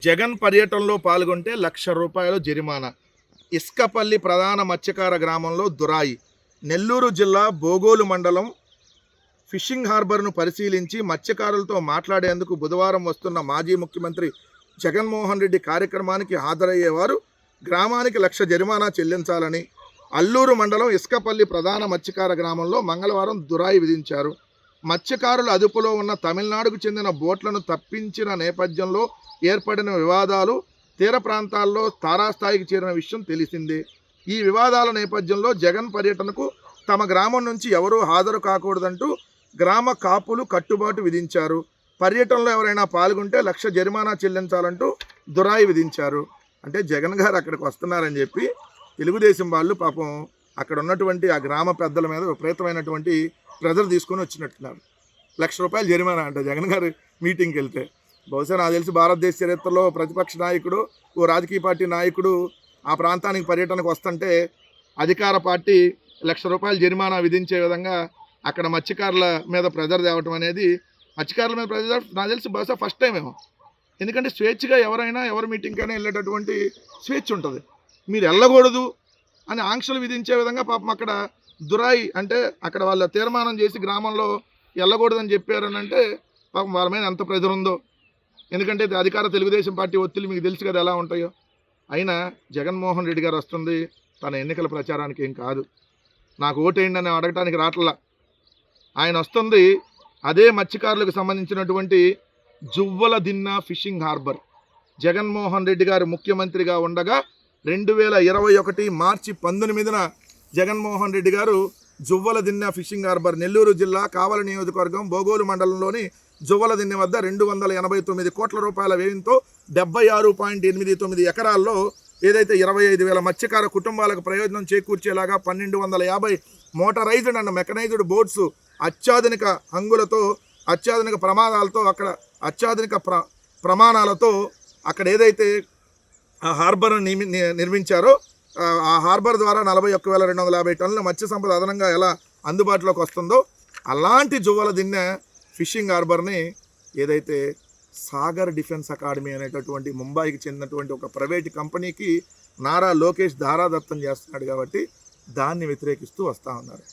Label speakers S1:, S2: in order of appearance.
S1: జగన్ పర్యటనలో పాల్గొంటే ₹1,00,000 జరిమానా. ఇస్కపల్లి ప్రధాన మత్స్యకార గ్రామంలో దురాయి. నెల్లూరు జిల్లా బోగోలు మండలం ఫిషింగ్ హార్బర్ను పరిశీలించి మత్స్యకారులతో మాట్లాడేందుకు బుధవారం వస్తున్న మాజీ ముఖ్యమంత్రి జగన్మోహన్ రెడ్డి కార్యక్రమానికి హాజరయ్యేవారు గ్రామానికి ₹1,00,000 జరిమానా చెల్లించాలని అల్లూరు మండలం ఇస్కపల్లి ప్రధాన మత్స్యకార గ్రామంలో మంగళవారం దురాయి విధించారు. మత్స్యకారుల అదుపులో ఉన్న తమిళనాడుకు చెందిన బోట్లను తప్పించిన నేపథ్యంలో ఏర్పడిన వివాదాలు తీర ప్రాంతాల్లో తారాస్థాయికి చేరిన విషయం తెలిసిందే. ఈ వివాదాల నేపథ్యంలో జగన్ పర్యటనకు తమ గ్రామం నుంచి ఎవరూ హాజరు కాకూడదంటూ గ్రామ కాపులు కట్టుబాటు విధించారు. పర్యటనలో ఎవరైనా పాల్గొంటే ₹1,00,000 జరిమానా చెల్లించాలంటూ దురాయి విధించారు. అంటే జగన్ గారు అక్కడికి వస్తున్నారని చెప్పి తెలుగుదేశం వాళ్ళు పాపం అక్కడ ఉన్నటువంటి ఆ గ్రామ పెద్దల మీద విపరీతమైనటువంటి ప్రెజర్ తీసుకొని వచ్చినట్టున్నారు. ₹1,00,000 జరిమానా అంట జగన్ గారు మీటింగ్కి వెళ్తే. బహుశా నాకు తెలిసి భారతదేశ చరిత్రలో ప్రతిపక్ష నాయకుడు, ఓ రాజకీయ పార్టీ నాయకుడు ఆ ప్రాంతానికి పర్యటనకు వస్తుంటే అధికార పార్టీ ₹1,00,000 జరిమానా విధించే విధంగా అక్కడ మత్స్యకారుల మీద ప్రెజర్ తేవటం అనేది, మత్స్యకారుల మీద ప్రెజర్ నాకు తెలిసి బహుశా ఫస్ట్ టైం ఏమో. ఎందుకంటే స్వేచ్ఛగా ఎవరైనా ఎవరి మీటింగ్కైనా వెళ్ళేటటువంటి స్వేచ్ఛ ఉంటుంది. మీరు వెళ్ళకూడదు అని ఆంక్షలు విధించే విధంగా పాపం అక్కడ దురాయి, అంటే అక్కడ వాళ్ళ తీర్మానం చేసి గ్రామంలో వెళ్ళకూడదని చెప్పారని అంటే పాపం వాళ్ళ మీద ఎంత ప్రెజర్ ఉందో. ఎందుకంటే అధికార తెలుగుదేశం పార్టీ ఒత్తిడి మీకు తెలుసు కదా ఎలా ఉంటాయో. అయినా జగన్మోహన్ రెడ్డి గారు వస్తుంది తన ఎన్నికల ప్రచారానికి ఏం కాదు, నాకు ఓటేయండి అని అడగటానికి రాట్లా. ఆయన వస్తుంది అదే మత్స్యకారులకు సంబంధించినటువంటి జువ్వల దిన్న ఫిషింగ్ హార్బర్. జగన్మోహన్ రెడ్డి గారు ముఖ్యమంత్రిగా ఉండగా 2021 మార్చి 19న జగన్మోహన్ రెడ్డి గారు జువ్వల దిన్న ఫిషింగ్ హార్బర్ నెల్లూరు జిల్లా కావలి నియోజకవర్గం బోగోలు మండలంలోని జువ్వల దిన్నె వద్ద ₹289 కోట్ల వ్యయంతో 76.89 ఎకరాల్లో ఏదైతే 25,000 మత్స్యకార కుటుంబాలకు ప్రయోజనం చేకూర్చేలాగా 1,250 మోటరైజ్డ్ అండ్ మెకనైజ్డ్ బోట్స్ అత్యాధునిక హంగులతో, అత్యాధునిక ప్రమాదాలతో, అక్కడ అత్యాధునిక ప్రమాణాలతో అక్కడ ఏదైతే ఆ హార్బర్ను నిర్మించారో ఆ హార్బర్ ద్వారా 41,250 టన్నుల మత్స్య సంపద అదనంగా ఎలా అందుబాటులోకి వస్తుందో అలాంటి జువ్వల దిన్నె ఫిషింగ్ హార్బర్ని ఏదైతే సాగర్ డిఫెన్స్ అకాడమీ అనేటటువంటి ముంబైకి చెందినటువంటి ఒక ప్రైవేట్ కంపెనీకి నారా లోకేష్ ధారాదత్తం చేస్తున్నాడు కాబట్టి దాన్ని వ్యతిరేకిస్తూ వస్తూ ఉన్నారు.